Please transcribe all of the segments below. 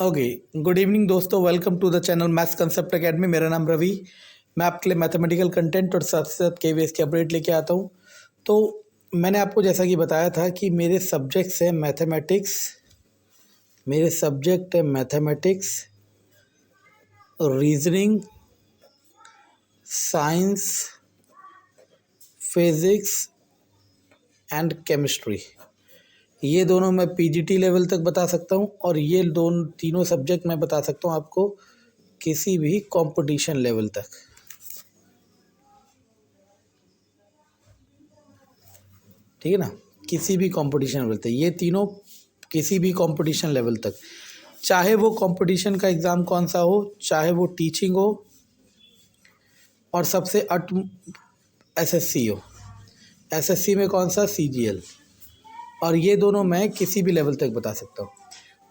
Okay, good evening दोस्तों। Welcome to the channel maths concept academy. मेरा नाम रवि। मैं आपके लिए मैथमेटिकल कंटेंट और साथ साथ केवीएस की अपडेट लेके आता हूँ। तो मैंने आपको जैसा कि बताया था कि मेरे सब्जेक्ट्स हैं mathematics, reasoning, science, physics and chemistry. ये दोनों मैं पीजीटी लेवल तक बता सकता हूँ और ये तीनों सब्जेक्ट मैं बता सकता हूँ आपको किसी भी कंपटीशन लेवल तक। ठीक है ना, किसी भी कंपटीशन लेवल तक ये तीनों, किसी भी कंपटीशन लेवल तक, चाहे वो कंपटीशन का एग्ज़ाम कौन सा हो, चाहे वो टीचिंग हो और सबसे एसएससी हो। एसएससी में कौन सा, सीजीएल। और ये दोनों मैं किसी भी लेवल तक बता सकता हूँ।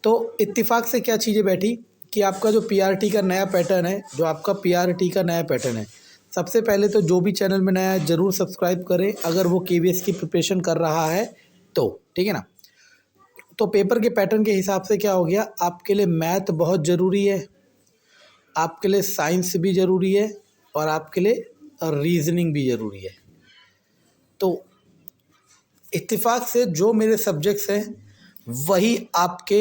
तो इत्तेफाक से क्या चीज़ें बैठी कि आपका जो पीआरटी का नया पैटर्न है, सबसे पहले तो जो भी चैनल में नया है ज़रूर सब्सक्राइब करें अगर वो केवीएस की प्रिपरेशन कर रहा है तो। ठीक है ना। तो पेपर के पैटर्न के हिसाब से क्या हो गया, आपके लिए मैथ बहुत ज़रूरी है, आपके लिए साइंस भी ज़रूरी है और आपके लिए रीजनिंग भी ज़रूरी है। तो इत्तेफाक से जो मेरे सब्जेक्ट्स हैं वही आपके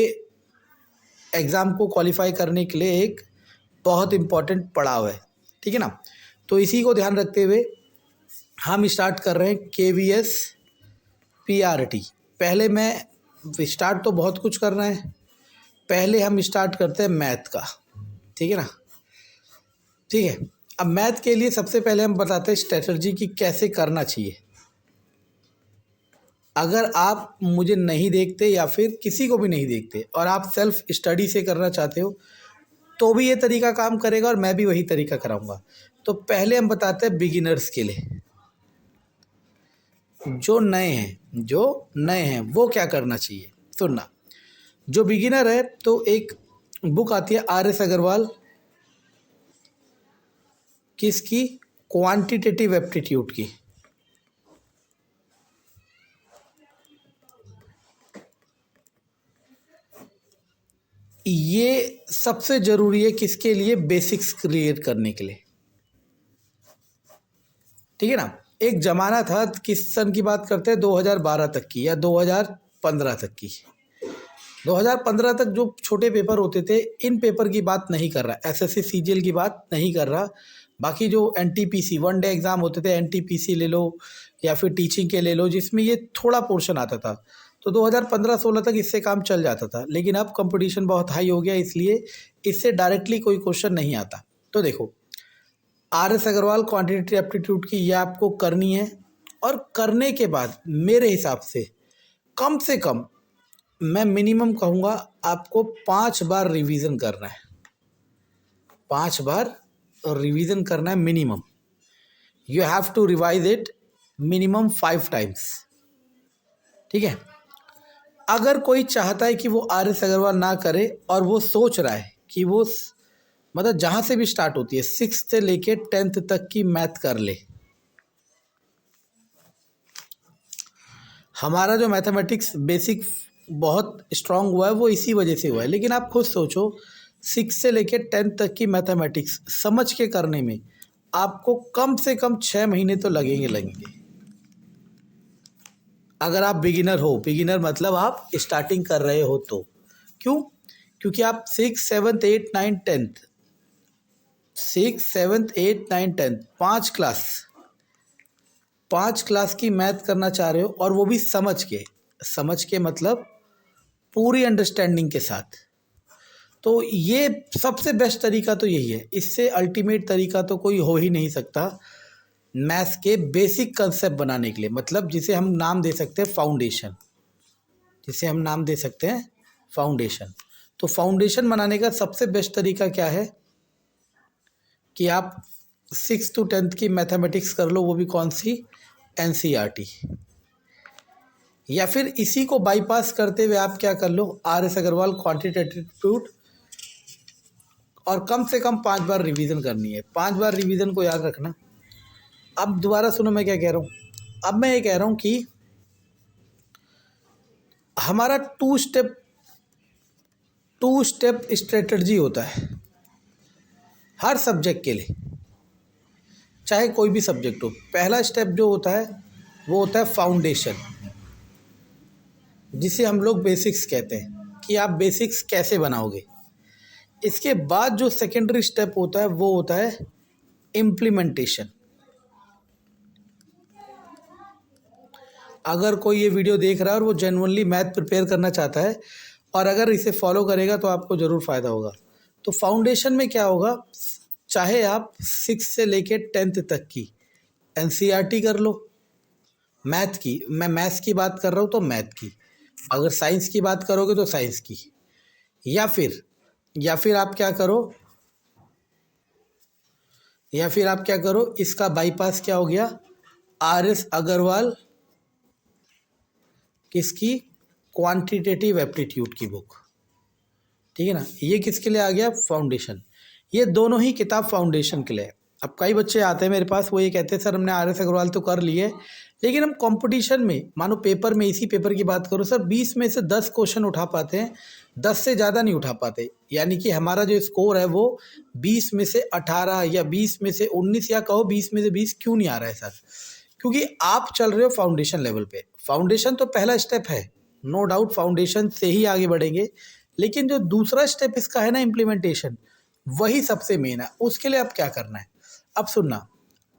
एग्ज़ाम को क्वालिफाई करने के लिए एक बहुत इम्पॉर्टेंट पड़ाव है। ठीक है ना। तो इसी को ध्यान रखते हुए हम स्टार्ट कर रहे हैं केवीएस पीआरटी। पहले मैं स्टार्ट तो बहुत कुछ करना है, पहले हम स्टार्ट करते हैं मैथ का। ठीक है ना। ठीक है, अब मैथ के लिए सबसे पहले हम बताते हैं स्ट्रेटजी की कैसे करना चाहिए। अगर आप मुझे नहीं देखते या फिर किसी को भी नहीं देखते और आप सेल्फ स्टडी से करना चाहते हो तो भी ये तरीका काम करेगा और मैं भी वही तरीका कराऊंगा। तो पहले हम बताते हैं बिगिनर्स के लिए, जो नए हैं वो क्या करना चाहिए। सुनना, जो बिगिनर है तो एक बुक आती है आर.एस. अग्रवाल, किसकी, क्वांटिटेटिव एप्टीट्यूड की। ये सबसे ज़रूरी है किसके लिए, बेसिक्स क्रिएट करने के लिए। ठीक है ना। एक ज़माना था, किस सन की बात करते हैं, 2012 तक की या 2015 तक की। 2015 तक जो छोटे पेपर होते थे, इन पेपर की बात नहीं कर रहा, एसएससी सीजीएल की बात नहीं कर रहा। बाकी जो एनटीपीसी वन डे एग्ज़ाम होते थे, एनटीपीसी ले लो या फिर टीचिंग के ले लो, जिसमें ये थोड़ा पोर्शन आता था, तो 2015-16 तक इससे काम चल जाता था। लेकिन अब कंपटीशन बहुत हाई हो गया, इसलिए इससे डायरेक्टली कोई क्वेश्चन नहीं आता। तो देखो, आर.एस. अग्रवाल क्वांटिटेटिव एप्टीट्यूड की ये आपको करनी है और करने के बाद मेरे हिसाब से कम मैं मिनिमम कहूँगा आपको 5 बार रिवीजन करना है। 5 बार रिवीजन करना है minimum. You have to revise it minimum 5 times. ठीक है। अगर कोई चाहता है कि वो आर.एस. अग्रवाल ना करे और वो सोच रहा है कि वो मतलब जहाँ से भी स्टार्ट होती है 6th से लेके 10th तक की मैथ कर ले। हमारा जो मैथमेटिक्स बेसिक बहुत स्ट्रांग हुआ है वो इसी वजह से हुआ है। लेकिन आप खुद सोचो, 6 से लेके 10th तक की मैथमेटिक्स समझ के करने में आपको कम से कम 6 महीने तो लगेंगे। अगर आप बिगिनर मतलब आप स्टार्टिंग कर रहे हो तो। क्यों? क्योंकि आप 6, 7, 8, 9, 10th 6, 7, 8, 9, 10 5 क्लास की मैथ करना चाह रहे हो और वो भी समझ के मतलब पूरी अंडरस्टैंडिंग के साथ। तो ये सबसे बेस्ट तरीका तो यही है, इससे अल्टीमेट तरीका तो कोई हो ही नहीं सकता मैथ्स के बेसिक कंसेप्ट बनाने के लिए। मतलब जिसे हम नाम दे सकते हैं फाउंडेशन। तो फाउंडेशन बनाने का सबसे बेस्ट तरीका क्या है कि आप 6th to 10th की मैथमेटिक्स कर लो, वो भी कौन सी, एनसीईआरटी। या फिर इसी को बाईपास करते हुए आप क्या कर लो, आर.एस. अग्रवाल क्वांटिटेटिव एप्टीट्यूड, और कम से कम 5 बार रिवीजन करनी है। 5 बार रिवीजन को याद रखना। अब दोबारा सुनो मैं क्या कह रहा हूँ। अब मैं ये कह रहा हूँ कि हमारा 2 स्टेप 2 स्टेप स्ट्रेटजी होता है हर सब्जेक्ट के लिए, चाहे कोई भी सब्जेक्ट हो। पहला स्टेप जो होता है वो होता है फाउंडेशन, जिसे हम लोग बेसिक्स कहते हैं कि आप बेसिक्स कैसे बनाओगे। इसके बाद जो सेकेंडरी स्टेप होता है वो होता है इम्प्लीमेंटेशन। अगर कोई ये वीडियो देख रहा है और वो जेन्युइनली मैथ प्रिपेयर करना चाहता है और अगर इसे फॉलो करेगा तो आपको ज़रूर फ़ायदा होगा। तो फाउंडेशन में क्या होगा, चाहे आप 6 से लेके 10th तक की एनसीईआरटी कर लो मैथ की, मैं मैथ्स की बात कर रहा हूँ तो मैथ की, अगर साइंस की बात करोगे तो साइंस की, या फिर आप क्या करो, इसका बाईपास क्या हो गया, RS अग्रवाल किसकी, क्वांटिटेटिव एप्टीट्यूड की बुक, ठीक है ना। ये किसके लिए आ गया, फाउंडेशन। ये दोनों ही किताब फाउंडेशन के लिए है। अब कई बच्चे आते हैं मेरे पास, वो ये कहते हैं सर हमने RS अग्रवाल तो कर लिए, लेकिन हम कंपटीशन में, मानो पेपर में, इसी पेपर की बात करो सर, 20 में से 10 क्वेश्चन उठा पाते हैं, 10 से ज़्यादा नहीं उठा पाते। यानी कि हमारा जो स्कोर है वो 20 में से 18 या 20 में से 19 या कहो 20 में से 20 क्यों नहीं आ रहा है सर, क्योंकि आप चल रहे हो फाउंडेशन लेवल पे। फाउंडेशन तो पहला स्टेप है, नो डाउट फाउंडेशन से ही आगे बढ़ेंगे, लेकिन जो दूसरा स्टेप इसका है ना इम्प्लीमेंटेशन, वही सबसे मेन है। उसके लिए अब क्या करना है, अब सुनना।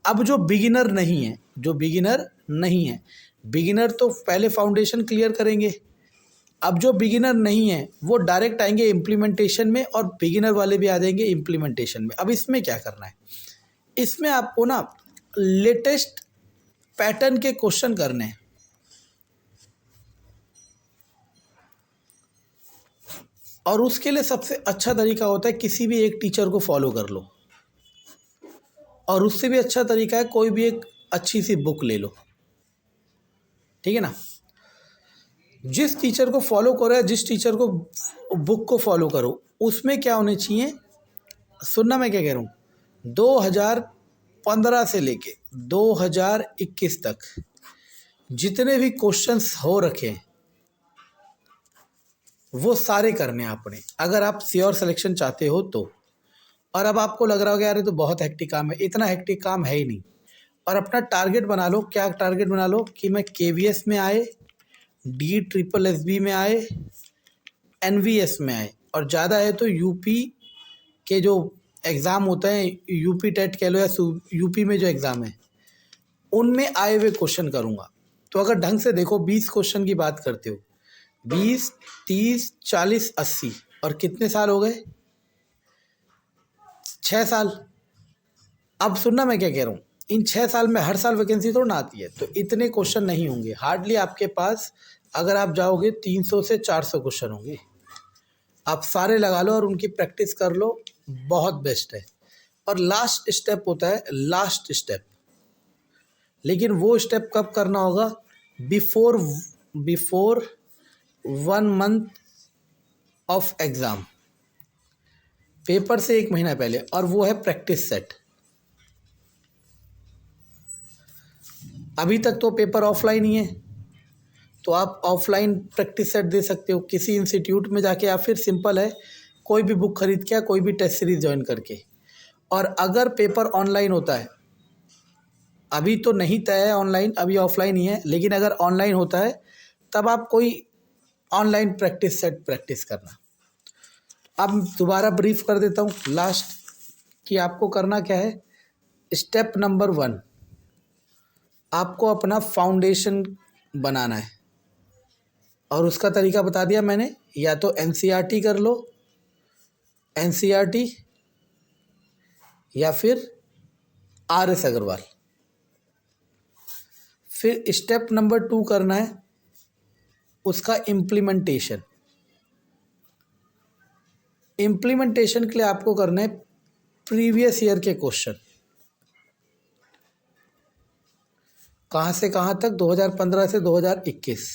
अब जो बिगिनर नहीं है, बिगिनर तो पहले फाउंडेशन क्लियर करेंगे। अब जो बिगिनर नहीं है वो डायरेक्ट आएंगे इम्प्लीमेंटेशन में, और बिगिनर वाले भी आ जाएंगे इम्प्लीमेंटेशन में। अब इसमें क्या करना है, इसमें आपको ना लेटेस्ट पैटर्न के क्वेश्चन करने हैं, और उसके लिए सबसे अच्छा तरीका होता है किसी भी एक टीचर को फॉलो कर लो, और उससे भी अच्छा तरीका है कोई भी एक अच्छी सी बुक ले लो, ठीक है ना। जिस टीचर को फॉलो करो या जिस टीचर को बुक को फॉलो करो, उसमें क्या होने चाहिए, सुनना मैं क्या कह रहा हूँ, 2015 से लेके 2021 तक जितने भी क्वेश्चंस हो रखे हैं वो सारे करने हैं आपने, अगर आप श्योर सिलेक्शन चाहते हो तो। और अब आपको लग रहा होगा यार ये तो बहुत हेक्टिक काम है, इतना हेक्टिक काम है ही नहीं। और अपना टारगेट बना लो, क्या टारगेट बना लो कि मैं KVS में आए, DSSB में आए, NVS में आए, और ज़्यादा है तो UP के जो एग्ज़ाम होते हैं, UP टेट कह लो या UP में जो एग्ज़ाम है उनमें आए हुए क्वेश्चन करूँगा। तो अगर ढंग से देखो 20 क्वेश्चन की बात करते हो, 20, 30, 40, 80, और कितने साल हो गए, 6 साल। अब सुनना मैं क्या कह रहा हूँ, इन 6 साल में हर साल वैकेंसी थोड़ा ना आती है, तो इतने क्वेश्चन नहीं होंगे हार्डली आपके पास। अगर आप जाओगे 300 से 400 क्वेश्चन होंगे, आप सारे लगा लो और उनकी प्रैक्टिस कर लो, बहुत बेस्ट है। और लास्ट स्टेप होता है, लास्ट स्टेप, लेकिन वो स्टेप कब करना होगा, before 1 month of exam, paper से 1 महीना पहले, और वो है प्रैक्टिस सेट। अभी तक तो पेपर ऑफलाइन ही है, तो आप ऑफलाइन प्रैक्टिस सेट दे सकते हो किसी इंस्टीट्यूट में जाके, या फिर सिंपल है कोई भी बुक खरीद के या कोई भी टेस्ट सीरीज ज्वाइन करके। और अगर पेपर ऑनलाइन होता है, अभी तो नहीं तय है ऑनलाइन, अभी ऑफलाइन ही है, लेकिन अगर ऑनलाइन होता है तब आप कोई ऑनलाइन प्रैक्टिस सेट प्रैक्टिस करना। अब दोबारा ब्रीफ कर देता हूँ लास्ट, कि आपको करना क्या है। स्टेप नंबर 1, आपको अपना फाउंडेशन बनाना है, और उसका तरीका बता दिया मैंने, या तो NCERT कर लो, NCERT या फिर RS अग्रवाल। फिर स्टेप नंबर 2 करना है उसका इम्प्लीमेंटेशन। इम्प्लीमेंटेशन के लिए आपको करना है प्रीवियस ईयर के क्वेश्चन, कहाँ से कहाँ तक, 2015 से 2021।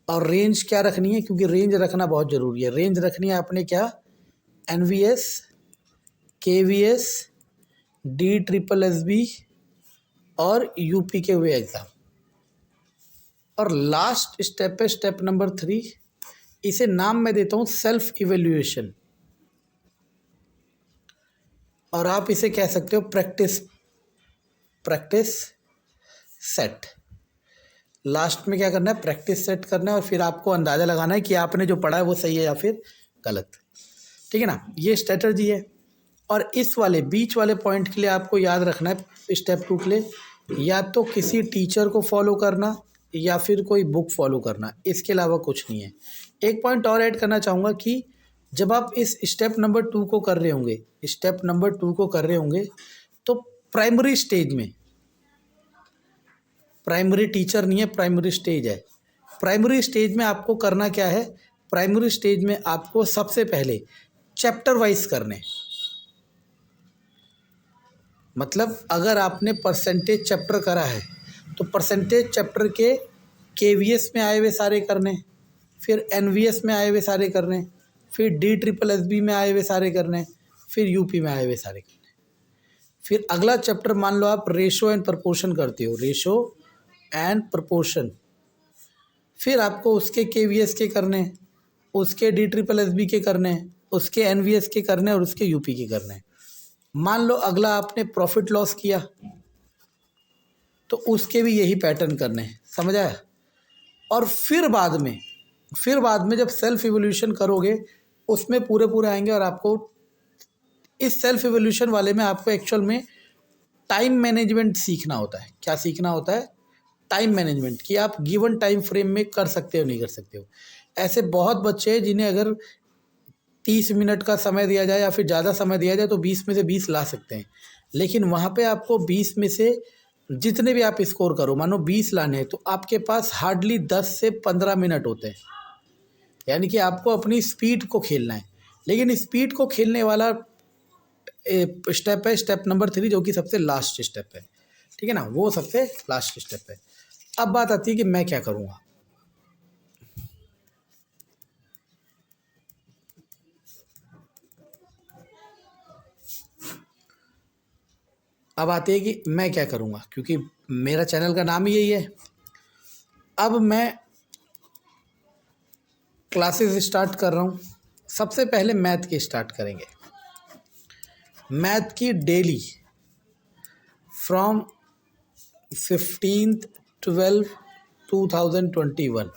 और रेंज क्या रखनी है, क्योंकि रेंज रखना बहुत ज़रूरी है। रेंज रखनी है आपने क्या, NVS, KVS, DSSB और UP के हुए एग्ज़ाम। और लास्ट स्टेप है स्टेप नंबर 3, इसे नाम मैं देता हूँ सेल्फ इवेल्युएशन, और आप इसे कह सकते हो प्रैक्टिस सेट। लास्ट में क्या करना है, प्रैक्टिस सेट करना है, और फिर आपको अंदाज़ा लगाना है कि आपने जो पढ़ा है वो सही है या फिर गलत। ठीक है ना, ये स्ट्रेटजी है। और इस वाले बीच वाले पॉइंट के लिए आपको याद रखना है स्टेप 2 के लिए, या तो किसी टीचर को फॉलो करना या फिर कोई बुक फॉलो करना, इसके अलावा कुछ नहीं है। एक पॉइंट और ऐड करना चाहूँगा कि जब आप इस स्टेप नंबर 2 को कर रहे होंगे, स्टेप नंबर 2 को कर रहे होंगे, तो प्राइमरी स्टेज में, प्राइमरी टीचर नहीं है, प्राइमरी स्टेज है। प्राइमरी स्टेज में आपको करना क्या है, प्राइमरी स्टेज में आपको सबसे पहले चैप्टर वाइज करने, मतलब अगर आपने परसेंटेज चैप्टर करा है तो परसेंटेज चैप्टर के केवीएस में आए हुए सारे करने, फिर एनवीएस में आए हुए सारे करने, फिर DSSB में आए हुए सारे करने, फिर यूपी में आए हुए सारे करने। फिर अगला चैप्टर मान लो आप रेशो एंड प्रपोर्शन करते हो, रेशो एंड प्रपोर्शन, फिर आपको उसके केवीएस के करने, उसके DSSB के करने, उसके एनवीएस के करने और उसके यूपी के करने। मान लो अगला आपने प्रॉफिट लॉस किया तो उसके भी यही पैटर्न करने हैं, समझ आया। और फिर बाद में जब सेल्फ इवोल्यूशन करोगे उसमें पूरे आएंगे, और आपको इस सेल्फ इवोल्यूशन वाले में आपको एक्चुअल में टाइम मैनेजमेंट सीखना होता है। क्या सीखना होता है, टाइम मैनेजमेंट, कि आप गिवन टाइम फ्रेम में कर सकते हो नहीं कर सकते हो। ऐसे बहुत बच्चे हैं जिन्हें अगर 30 मिनट का समय दिया जाए या फिर ज़्यादा समय दिया जाए तो 20 में से 20 ला सकते हैं, लेकिन वहाँ पे आपको 20 में से जितने भी आप स्कोर करो, मानो 20 लाने हैं, तो आपके पास हार्डली 10 से 15 मिनट होते हैं। यानी कि आपको अपनी स्पीड को खेलना है, लेकिन स्पीड को खेलने वाला स्टेप है स्टेप नंबर 3, जो कि सबसे लास्ट स्टेप है। ठीक है ना, वो सबसे लास्ट स्टेप है। अब बात आती है कि मैं क्या करूँगा। अब आती है कि मैं क्या करूँगा, क्योंकि मेरा चैनल का नाम ही यही है। अब मैं क्लासेस स्टार्ट कर रहा हूँ। सबसे पहले मैथ की स्टार्ट करेंगे। मैथ की daily from 15/12/2021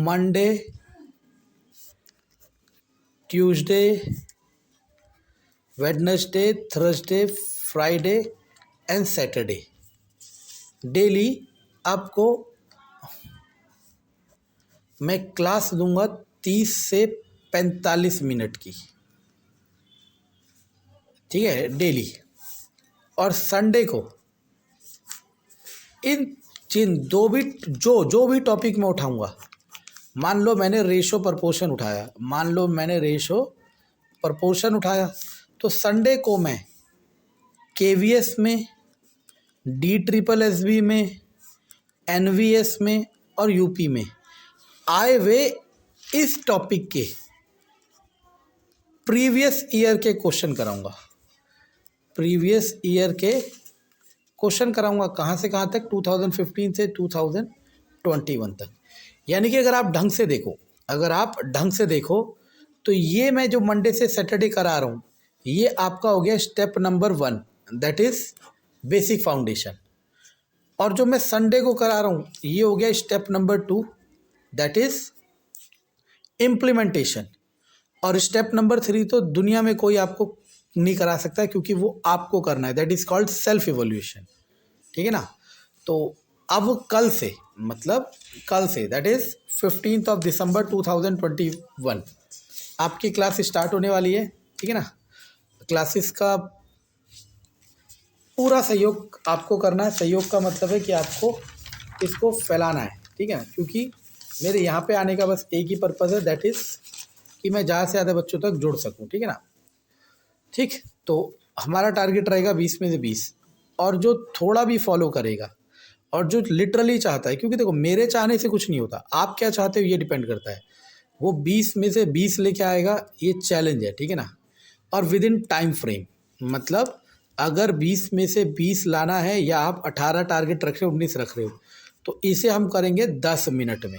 Monday, Tuesday, Wednesday, Thursday, Friday and Saturday, daily आपको मैं क्लास दूंगा 30 से 45 मिनट की। ठीक है, डेली। और संडे को इन जिन जो भी टॉपिक मैं उठाऊंगा, मान लो मैंने रेशो प्रपोर्शन उठाया, तो संडे को मैं केवीएस में, DSSB में, एनवीएस में और यूपी में आए हुए इस टॉपिक के प्रीवियस ईयर के क्वेश्चन कराऊंगा। प्रीवियस ईयर के क्वेश्चन कराऊंगा कहाँ से कहाँ तक, 2015 से 2021 तक। यानी कि अगर आप ढंग से देखो तो ये मैं जो मंडे से सैटरडे करा रहा हूँ, ये आपका हो गया step number 1, that is basic foundation. और जो मैं संडे को करा रहा हूँ ये हो गया step number 2, that is implementation. और स्टेप नंबर 3 तो दुनिया में कोई आपको नहीं करा सकता, क्योंकि वो आपको करना है, that is called self evolution. ठीक है ना। तो अब कल से दैट इज़ 15 दिसंबर 2021 आपकी क्लास स्टार्ट होने वाली है। ठीक है ना। क्लासेस का पूरा सहयोग आपको करना है। सहयोग का मतलब है कि आपको इसको फैलाना है। ठीक है ना, क्योंकि मेरे यहाँ पे आने का बस एक ही पर्पज़ है, दैट इज़ कि मैं ज़्यादा से ज़्यादा बच्चों तक जुड़ सकूँ। ठीक है ना। ठीक, तो हमारा टारगेट रहेगा 20 में से 20, और जो थोड़ा भी फॉलो करेगा और जो लिटरली चाहता है, क्योंकि देखो मेरे चाहने से कुछ नहीं होता, आप क्या चाहते हो ये डिपेंड करता है। वो 20 में से 20 लेके आएगा, ये चैलेंज है। ठीक है ना। और विद इन टाइम फ्रेम, मतलब अगर 20 में से 20 लाना है, या आप 18 टारगेट रख रहे हो, 19 रख रहे हो, तो इसे हम करेंगे 10 मिनट में।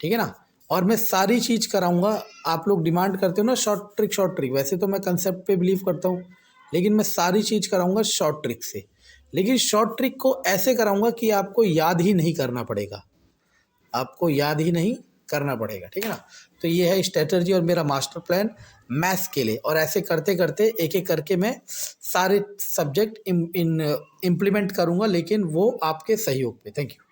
ठीक है ना। और मैं सारी चीज़ कराऊंगा, आप लोग डिमांड करते हो ना शॉर्ट ट्रिक, वैसे तो मैं कंसेप्ट पे बिलीव करता हूँ, लेकिन मैं सारी चीज़ कराऊंगा शॉर्ट ट्रिक से। लेकिन शॉर्ट ट्रिक को ऐसे कराऊंगा कि आपको याद ही नहीं करना पड़ेगा, आपको याद ही नहीं करना पड़ेगा, ठीक है ना। तो ये है स्ट्रेटजी और मेरा मास्टर प्लान मैथ्स के लिए। और ऐसे करते करते एक एक करके मैं सारे सब्जेक्ट इम्प्लीमेंट करूँगा, लेकिन वो आपके सहयोग पे। Thank you.